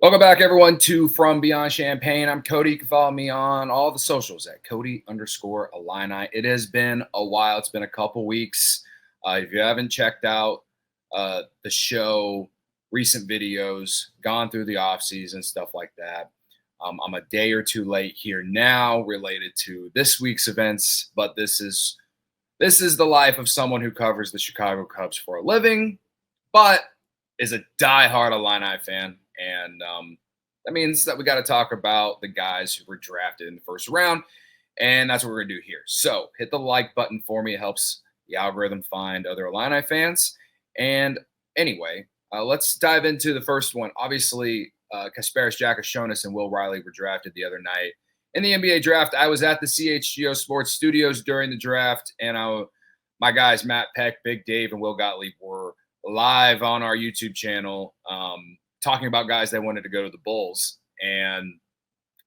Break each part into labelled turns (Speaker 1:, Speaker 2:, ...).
Speaker 1: Welcome back, everyone, to From Beyond Champagne. I'm Cody. You can follow me on all the socials at Cody_Illini. It has been a while. It's been a couple weeks. If you haven't checked out the show, recent videos, gone through the off season, stuff like that, I'm a day or two late here now related to this week's events. But this is the life of someone who covers the Chicago Cubs for a living, but is a diehard Illini fan. And that means that we got to talk about the guys who were drafted in the first round. And that's what we're going to do here. So hit the like button for me. It helps the algorithm find other Illini fans. And anyway, let's dive into the first one. Obviously, Kasparas Jakucionis and Will Riley were drafted the other night in the NBA draft. I was at the CHGO Sports Studios during the draft, and my guys, Matt Peck, Big Dave, and Will Gottlieb were live on our YouTube channel talking about guys they wanted to go to the Bulls. And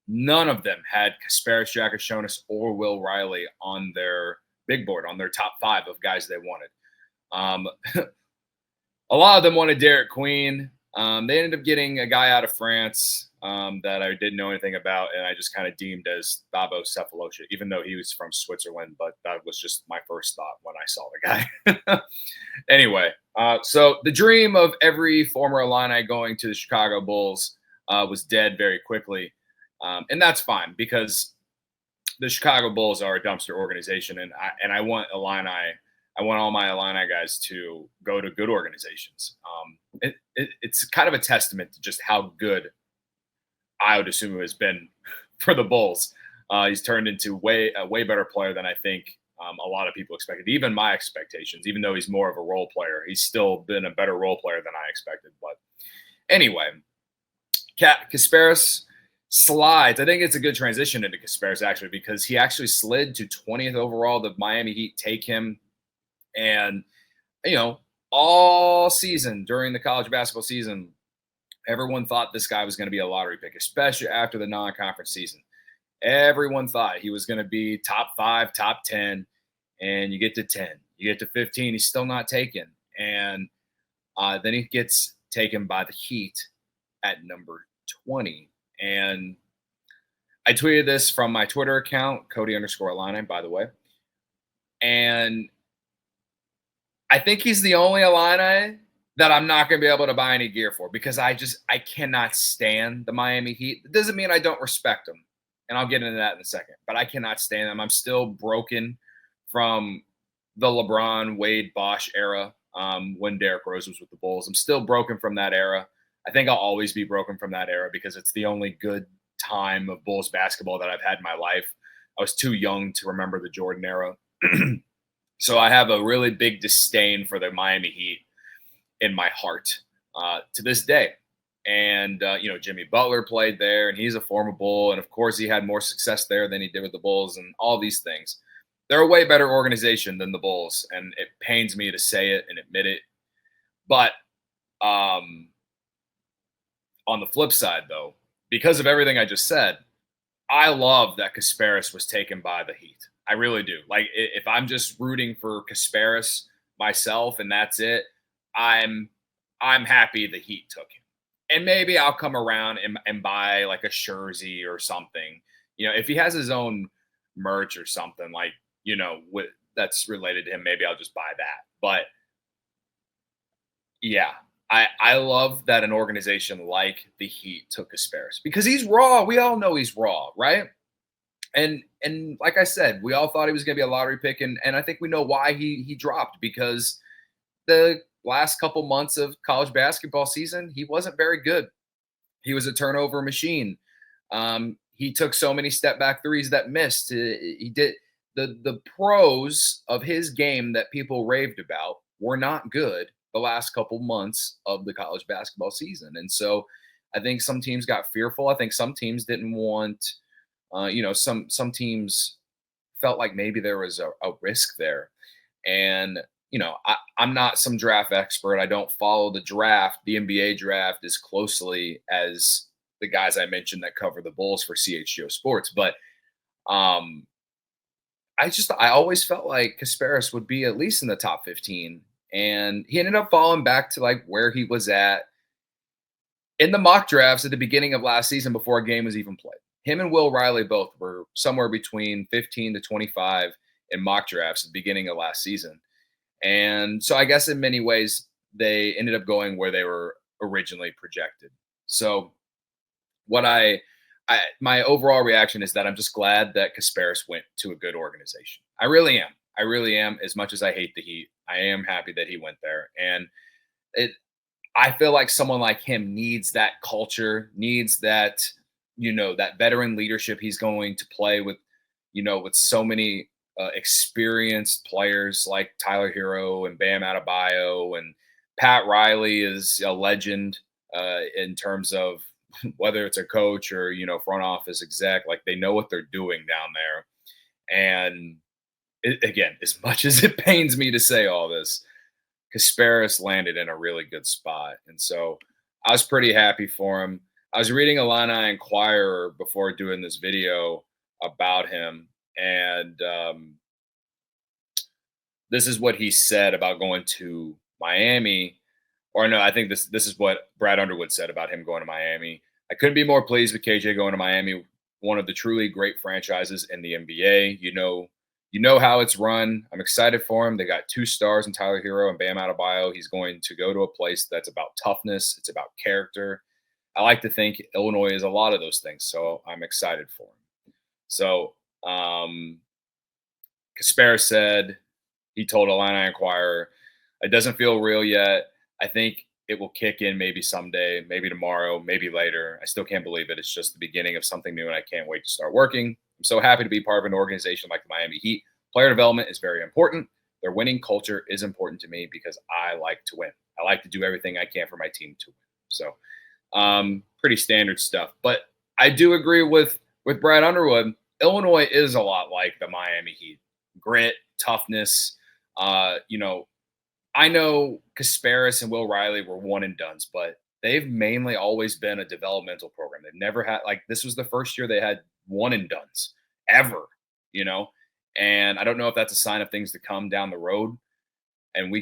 Speaker 1: none of them had Kasparas Jakucionis or Will Riley on their big board, on their top 5 of guys they wanted. A lot of them wanted Derek Queen. They ended up getting a guy out of France that I didn't know anything about, and I just kind of deemed as Thabo Cephalosha, even though he was from Switzerland. But that was just my first thought when I saw the guy. Anyway, so the dream of every former Illini going to the Chicago Bulls was dead very quickly. And that's fine, because the Chicago Bulls are a dumpster organization, and I want Illini. I want all my Illini guys to go to good organizations. It's kind of a testament to just how good I would assume it has been for the Bulls. He's turned into a way better player than I think a lot of people expected, even my expectations. Even though he's more of a role player, he's still been a better role player than I expected. But anyway, Kasparas slides. I think it's a good transition into Kasparas, actually, because he actually slid to 20th overall. The Miami Heat take him. And, all season during the college basketball season, everyone thought this guy was going to be a lottery pick, especially after the non-conference season. Everyone thought he was going to be top 5, top 10, and you get to 10. You get to 15, he's still not taken. And then he gets taken by the Heat at number 20. And I tweeted this from my Twitter account, Cody_Illini, by the way. And I think he's the only Illini that I'm not going to be able to buy any gear for, because I cannot stand the Miami Heat. It doesn't mean I don't respect them, and I'll get into that in a second, but I cannot stand them. I'm still broken from the LeBron, Wade, Bosh era when Derrick Rose was with the Bulls. I'm still broken from that era. I think I'll always be broken from that era because it's the only good time of Bulls basketball that I've had in my life. I was too young to remember the Jordan era. So I have a really big disdain for the Miami Heat in my heart to this day. And, Jimmy Butler played there, and he's a former Bull. And, of course, he had more success there than he did with the Bulls and all these things. They're a way better organization than the Bulls, and it pains me to say it and admit it. But on the flip side, though, because of everything I just said, I love that Kasparas was taken by the Heat. I really do. Like, if I'm just rooting for Kasparas myself and that's it, I'm happy the Heat took him. And maybe I'll come around and buy like a jersey or something. If he has his own merch or something like, that's related to him, maybe I'll just buy that. But yeah, I love that an organization like the Heat took Kasparas because he's raw. We all know he's raw, right? And like I said, we all thought he was going to be a lottery pick, and I think we know why he dropped, because the last couple months of college basketball season, he wasn't very good. He was a turnover machine. He took so many step back threes that missed. He did the pros of his game that people raved about were not good the last couple months of the college basketball season. And so I think some teams got fearful. I think some teams didn't want some teams felt like maybe there was a risk there. And, I'm not some draft expert. I don't follow the draft, the NBA draft, as closely as the guys I mentioned that cover the Bulls for CHGO Sports. But I always felt like Kasparas would be at least in the top 15. And he ended up falling back to like where he was at in the mock drafts at the beginning of last season before a game was even played. Him and Will Riley both were somewhere between 15 to 25 in mock drafts at the beginning of last season. And so I guess in many ways, they ended up going where they were originally projected. So what my overall reaction is that I'm just glad that Kasparis went to a good organization. I really am. I really am. As much as I hate the Heat, I am happy that he went there. And it I feel like someone like him needs that culture, needs that, that veteran leadership he's going to play with, with so many experienced players like Tyler Hero and Bam Adebayo, and Pat Riley is a legend in terms of whether it's a coach or, front office exec, like they know what they're doing down there. And again, as much as it pains me to say all this, Kasparis landed in a really good spot. And so I was pretty happy for him. I was reading Illini Inquirer before doing this video about him. And this is what he said about going to Miami. Or no, I think this is what Brad Underwood said about him going to Miami. I couldn't be more pleased with KJ going to Miami, one of the truly great franchises in the NBA. You know how it's run. I'm excited for him. They got 2 stars in Tyler Hero and Bam Adebayo. He's going to go to a place that's about toughness. It's about character. I like to think Illinois is a lot of those things, so I'm excited for him. So Kasparis said, he told Illini Inquirer, it doesn't feel real yet. I think it will kick in maybe someday, maybe tomorrow, maybe later. I still can't believe it. It's just the beginning of something new, and I can't wait to start working. I'm so happy to be part of an organization like the Miami Heat. Player development is very important. Their winning culture is important to me because I like to win. I like to do everything I can for my team to win. So, pretty standard stuff. But I do agree with Brad Underwood. Illinois is a lot like the Miami Heat. Grit, toughness. I know Kasparis and Will Riley were one and dones, but they've mainly always been a developmental program. They've never had, like, this was the first year they had one and dones ever, you know? And I don't know if that's a sign of things to come down the road. And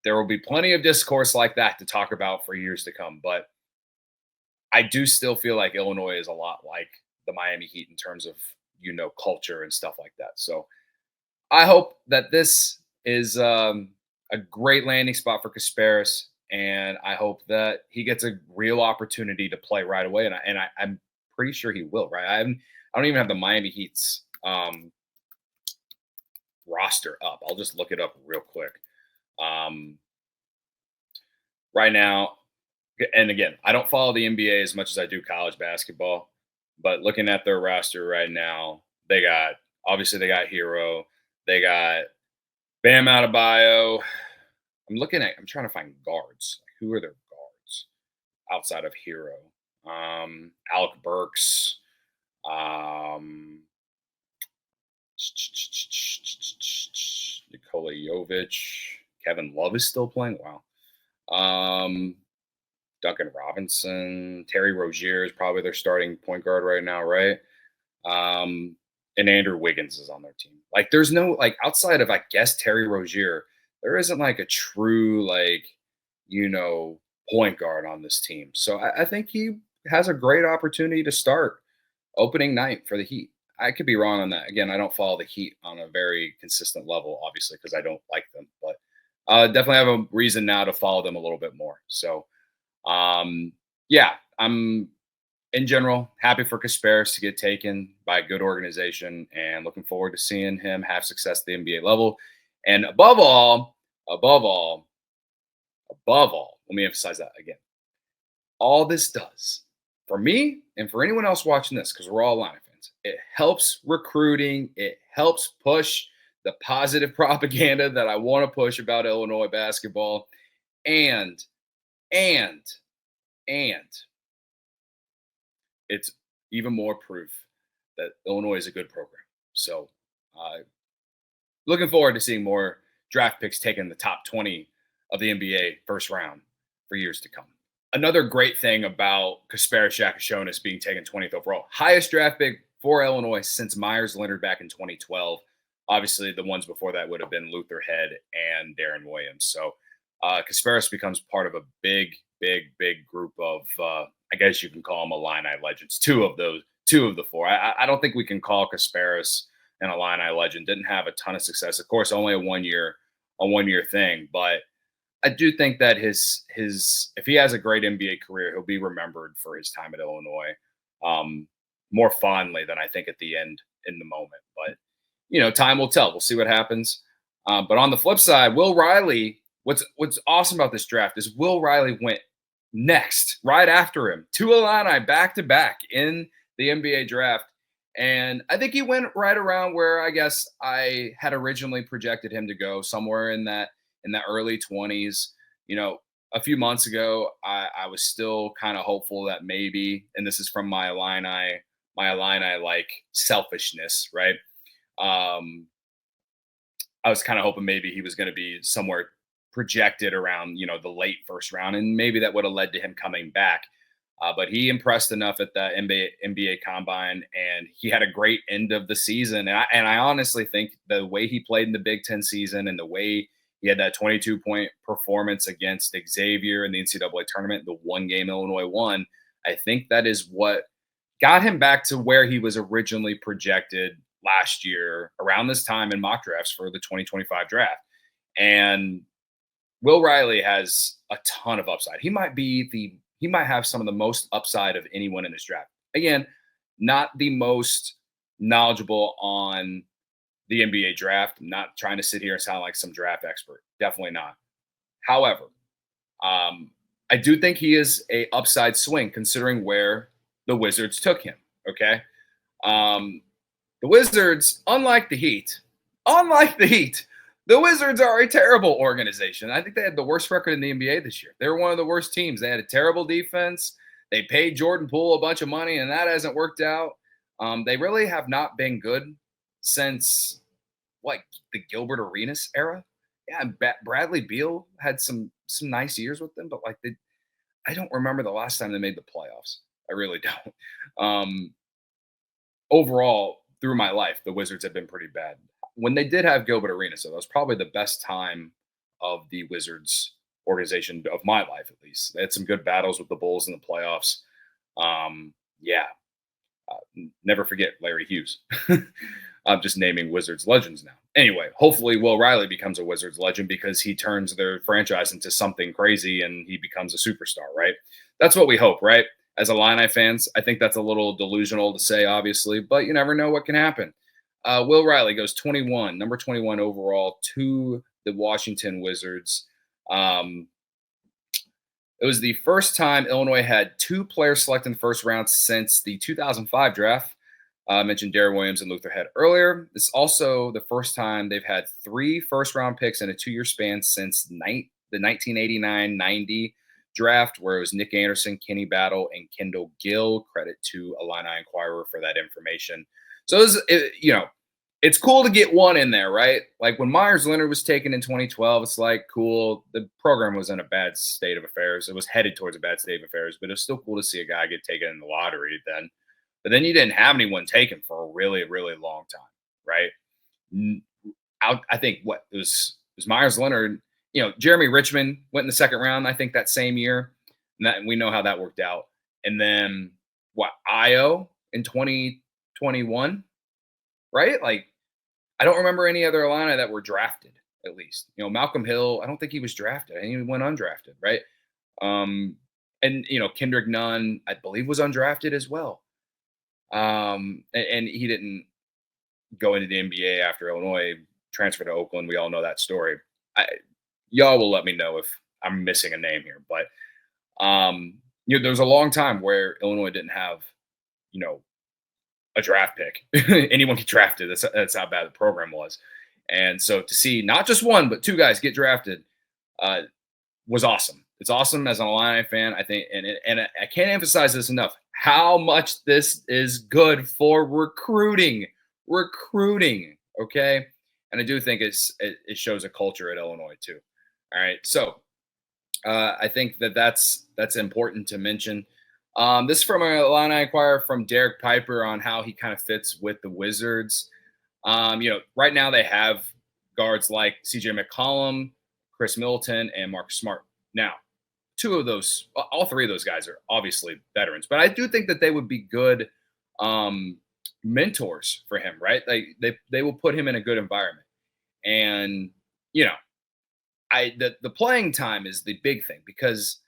Speaker 1: there will be plenty of discourse like that to talk about for years to come. But I do still feel like Illinois is a lot like the Miami Heat in terms of, culture and stuff like that. So I hope that this is a great landing spot for Kasparis, and I hope that he gets a real opportunity to play right away. And I'm pretty sure he will. Right? I don't even have the Miami Heat's roster up. I'll just look it up real quick. Right now, and again, I don't follow the NBA as much as I do college basketball, but looking at their roster right now, they got Hero, they got Bam Adebayo. I'm trying to find guards. Who are their guards outside of Hero? Alec Burks. Nikola Jovic. Kevin Love is still playing. Wow. Duncan Robinson. Terry Rozier is probably their starting point guard right now, right? And Andrew Wiggins is on their team. Like, there's no, like, outside of, I guess, Terry Rozier, there isn't like a true, like, point guard on this team. So I think he has a great opportunity to start opening night for the Heat. I could be wrong on that. Again, I don't follow the Heat on a very consistent level, obviously, because I don't like them. But definitely have a reason now to follow them a little bit more. So, yeah, I'm in general happy for Kasparis to get taken by a good organization, and looking forward to seeing him have success at the NBA level. And above all, let me emphasize that again. All this does for me and for anyone else watching this, because we're all Illini fans, it helps recruiting. It helps push the positive propaganda that I want to push about Illinois basketball. And it's even more proof that Illinois is a good program. So, looking forward to seeing more draft picks taken in the top 20 of the NBA first round for years to come. Another great thing about Kasparas Jakucionis being taken 20th overall, highest draft pick for Illinois since Myers Leonard back in 2012. Obviously, the ones before that would have been Luther Head and Darren Williams. So, Kasparas becomes part of a big big group of, I guess you can call them Illini legends. Two of the four. I don't think we can call Kasparis an Illini legend. Didn't have a ton of success. Of course, only a 1 year thing. But I do think that his if he has a great NBA career, he'll be remembered for his time at Illinois um, more fondly than I think at the end in the moment. But time will tell. We'll see what happens. But on the flip side, Will Riley. What's awesome about this draft is Will Riley went next, right after him, two Illini back to back in the NBA draft. And I think he went right around where I guess I had originally projected him to go, somewhere in that early 20s. A few months ago, I was still kind of hopeful that maybe, and this is from my Illini like selfishness, right? Um, I was kind of hoping maybe he was going to be somewhere projected around, the late first round, and maybe that would have led to him coming back. But he impressed enough at the NBA Combine, and he had a great end of the season. And I honestly think the way he played in the Big Ten season and the way he had that 22-point performance against Xavier in the NCAA tournament, the one game Illinois won, I think that is what got him back to where he was originally projected last year around this time in mock drafts for the 2025 draft. And Will Riley has a ton of upside. He might have some of the most upside of anyone in this draft. Again, not the most knowledgeable on the NBA draft. I'm not trying to sit here and sound like some draft expert. Definitely not. However, I do think he is a upside swing considering where the Wizards took him. Okay. Um, the Wizards, unlike the Heat, the Wizards are a terrible organization. I think they had the worst record in the NBA this year. They were one of the worst teams. They had a terrible defense. They paid Jordan Poole a bunch of money, and that hasn't worked out. They really have not been good since the Gilbert Arenas era. Yeah, and Bradley Beal had some nice years with them, but I don't remember the last time they made the playoffs. I really don't. Overall, through my life, the Wizards have been pretty bad. When they did have Gilbert Arenas, so that was probably the best time of the Wizards organization of my life, at least. They had some good battles with the Bulls in the playoffs. Yeah, never forget Larry Hughes. I'm just naming Wizards legends now. Anyway, hopefully Will Riley becomes a Wizards legend because he turns their franchise into something crazy and he becomes a superstar, right? That's what we hope, right? As Illini fans, I think that's a little delusional to say, obviously, but you never know what can happen. Will Riley goes number 21 overall to the Washington Wizards. It was the first time Illinois had two players selected in the first round since the 2005 draft. I mentioned Darren Williams and Luther Head earlier. This is also the first time they've had three first-round picks in a 2-year span since the 1989-90 draft, where it was Nick Anderson, Kenny Battle, and Kendall Gill. Credit to Illini Inquirer for that information. So, it's cool to get one in there, right? Like when Myers Leonard was taken in 2012, it's like, cool. The program was in a bad state of affairs. It was headed towards a bad state of affairs, but it's still cool to see a guy get taken in the lottery then. But then you didn't have anyone taken for a really, really long time, right? I think it was Myers Leonard. Jeremy Richmond went in the second round, I think, that same year. And we know how that worked out. And then Io in 2021, right? I don't remember any other Illini that were drafted, at least. Malcolm Hill, I don't think he was drafted. I think he went undrafted, right? And Kendrick Nunn, I believe, was undrafted as well. And he didn't go into the NBA after Illinois transferred to Oakland. We all know that story. Y'all will let me know if I'm missing a name here, but there was a long time where Illinois didn't have, a draft pick. Anyone get drafted. That's how bad the program was. And so to see not just one, but two guys get drafted was awesome. It's awesome as an Illini fan, I think, and I can't emphasize this enough, how much this is good for recruiting, okay? And I do think it shows a culture at Illinois too. All right, so I think that's important to mention. This is from an Illini Inquirer from Derek Piper on how he kind of fits with the Wizards. Right now they have guards like CJ McCollum, Chris Middleton, and Marcus Smart. Now, two of those, all three of those guys are obviously veterans, but I do think that they would be good um, mentors for him, right? Like they will put him in a good environment, and you know, the playing time is the big thing because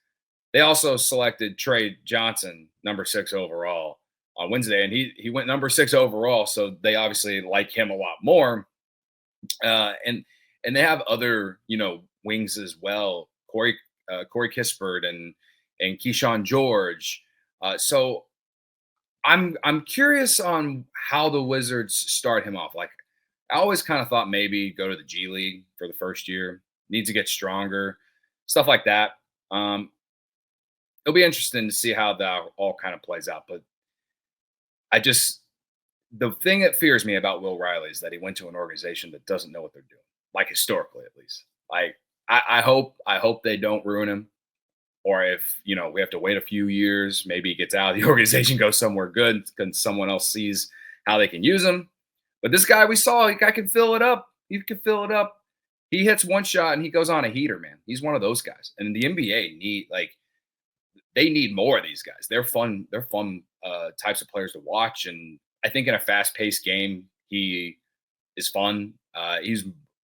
Speaker 1: they also selected Trey Johnson, number 6 overall, on Wednesday, and he went number 6 overall, so they obviously like him a lot more. And they have other wings as well, Corey Kispert and Keyshawn George. So I'm curious on how the Wizards start him off. Like I always kind of thought maybe go to the G League for the first year, needs to get stronger, stuff like that. Um, it'll be interesting to see how that all kind of plays out. But I just the thing that fears me about Will Riley is that he went to an organization that doesn't know what they're doing, like historically at least. Like I hope they don't ruin him, or if we have to wait a few years, maybe he gets out of the organization, goes somewhere good, and someone else sees how they can use him. But this guy we saw, the guy can fill it up. He can fill it up. He hits one shot and he goes on a heater, man. He's one of those guys. And the NBA they need more of these guys. They're fun. They're fun types of players to watch. And I think in a fast-paced game, he is fun. He's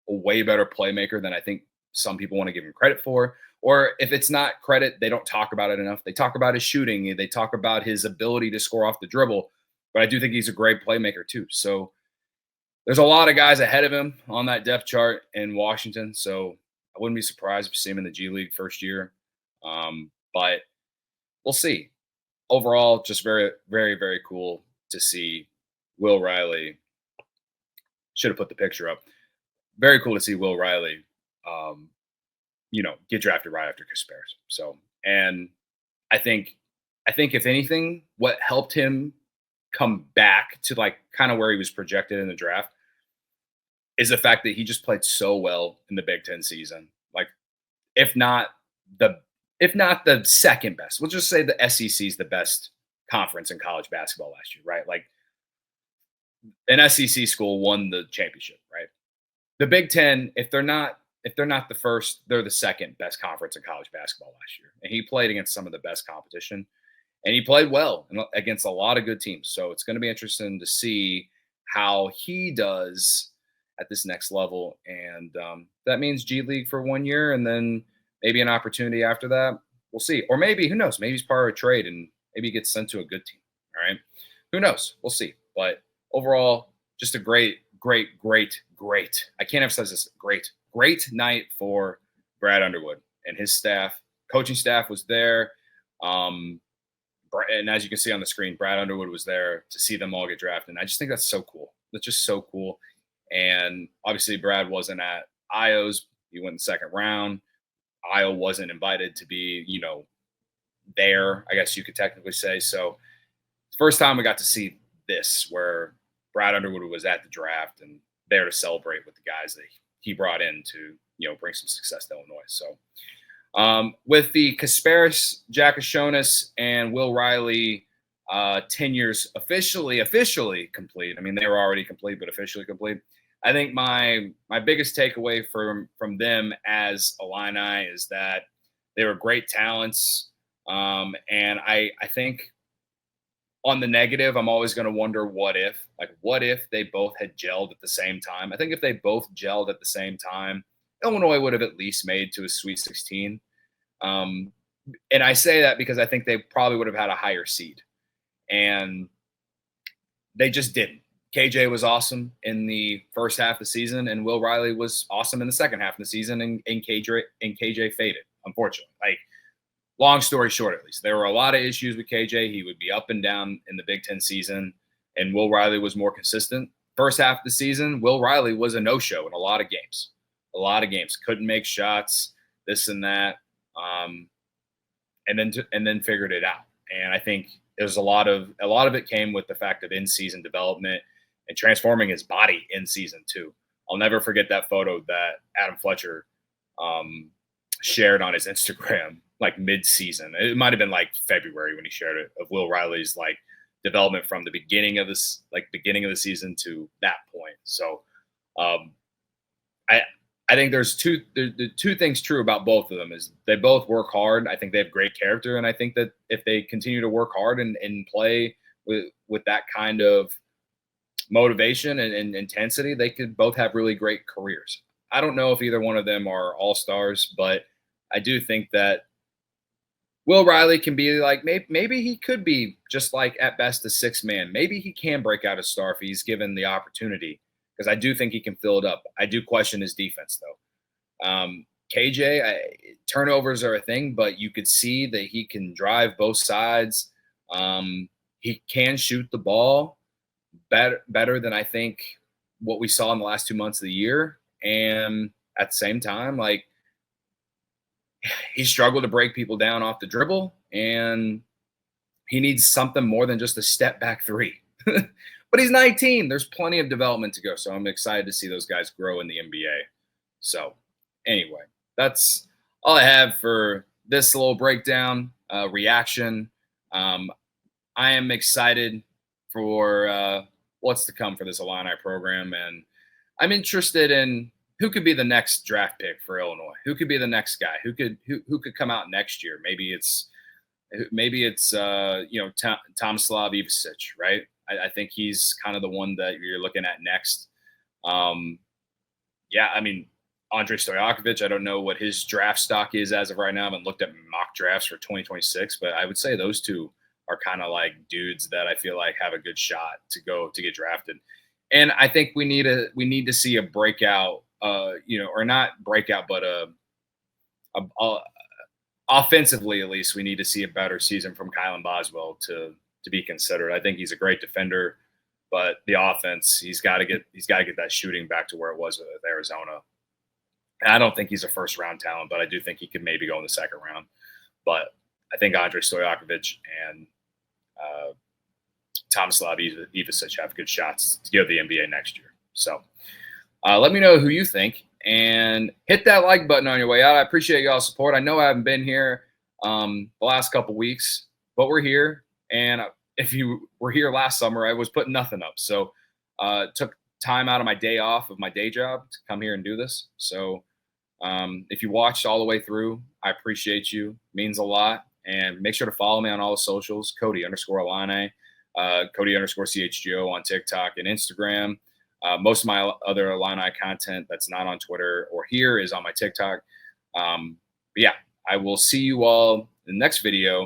Speaker 1: a way better playmaker than I think some people want to give him credit for. Or if it's not credit, they don't talk about it enough. They talk about his shooting. They talk about his ability to score off the dribble. But I do think he's a great playmaker too. So there's a lot of guys ahead of him on that depth chart in Washington. So I wouldn't be surprised if you see him in the G League first year. But we'll see. Overall, just very, very, very cool to see Will Riley. Should have put the picture up. Very cool to see Will Riley, get drafted right after Kasparas. So, and I think if anything, what helped him come back to like kind of where he was projected in the draft is the fact that he just played so well in the Big Ten season. Like, if not the second best, we'll just say the SEC is the best conference in college basketball last year, right? Like, an SEC school won the championship, right? The Big Ten, if they're not the first, they're the second best conference in college basketball last year. And he played against some of the best competition, and he played well against a lot of good teams. So it's going to be interesting to see how he does at this next level. And that means G League for 1 year, and then maybe an opportunity after that. We'll see. Or maybe, who knows? Maybe he's part of a trade and maybe he gets sent to a good team. All right. Who knows? We'll see. But overall, just a great. I can't emphasize this. Great night for Brad Underwood and his staff. Coaching staff was there. And as you can see on the screen, Brad Underwood was there to see them all get drafted. And I just think that's so cool. That's just so cool. And obviously, Brad wasn't at Io's. He went in the second round. Io wasn't invited to be, there, I guess you could technically say. So, first time we got to see this, where Brad Underwood was at the draft and there to celebrate with the guys that he brought in to, bring some success to Illinois. So, with the Kasparas Jakucionis and Will Riley tenures officially complete. I mean, they were already complete, but officially complete. I think my biggest takeaway from them as Illini is that they were great talents. And I think on the negative, I'm always going to wonder what if they both had gelled at the same time. I think if they both gelled at the same time, Illinois would have at least made to a Sweet 16. And I say that because I think they probably would have had a higher seed. And they just didn't. KJ was awesome in the first half of the season, and Will Riley was awesome in the second half of the season, and KJ faded, unfortunately. Like, long story short, at least, there were a lot of issues with KJ. He would be up and down in the Big Ten season, and Will Riley was more consistent. First half of the season, Will Riley was a no-show in a lot of games. Couldn't make shots, this and that, and then figured it out. And I think there's a lot of it came with the fact of in-season development and transforming his body in season too. I'll never forget that photo that Adam Fletcher shared on his Instagram, like mid-season. It might have been like February when he shared it, of Will Riley's like development from the beginning of the season to that point. So I think there's the two things true about both of them is they both work hard. I think they have great character, and I think that if they continue to work hard and play with that kind of motivation and intensity, they could both have really great careers. I don't know if either one of them are all stars, but I do think that Will Riley can be like maybe he could be just like at best a six man. Maybe he can break out a star if he's given the opportunity because I do think he can fill it up. I do question his defense though. KJ turnovers are a thing, but you could see that he can drive both sides. He can shoot the ball better than I think what we saw in the last 2 months of the year. And at the same time, like he struggled to break people down off the dribble, and he needs something more than just a step back three. But he's 19. There's plenty of development to go. So I'm excited to see those guys grow in the NBA. So anyway, that's all I have for this little breakdown, reaction. I am excited for what's to come for this Illini program, and I'm interested in who could be the next draft pick for Illinois. Who could be the next guy? Who could come out next year? Maybe it's Tomislav Ivicic, right? I think he's kind of the one that you're looking at next. Yeah, I mean, Andre Stojakovic, I don't know what his draft stock is as of right now. I haven't looked at mock drafts for 2026, but I would say those two are kind of like dudes that I feel like have a good shot to get drafted. And I think we need to see a breakout, or not breakout, but offensively at least we need to see a better season from Kylan Boswell to be considered. I think he's a great defender, but the offense he's got to get that shooting back to where it was with Arizona. And I don't think he's a first round talent, but I do think he could maybe go in the second round. But I think Andre Stojakovic and Tomislav Ivicic have good shots to go to the NBA next year. So let me know who you think and hit that like button on your way out. I appreciate y'all's support. I know I haven't been here the last couple weeks, but we're here. And if you were here last summer, I was putting nothing up. So took time out of my day off of my day job to come here and do this. So if you watched all the way through, I appreciate you. It means a lot. And make sure to follow me on all the socials, Cody_Illini, Cody_CHGO on TikTok and Instagram. Most of my other Illini content that's not on Twitter or here is on my TikTok. But yeah, I will see you all in the next video.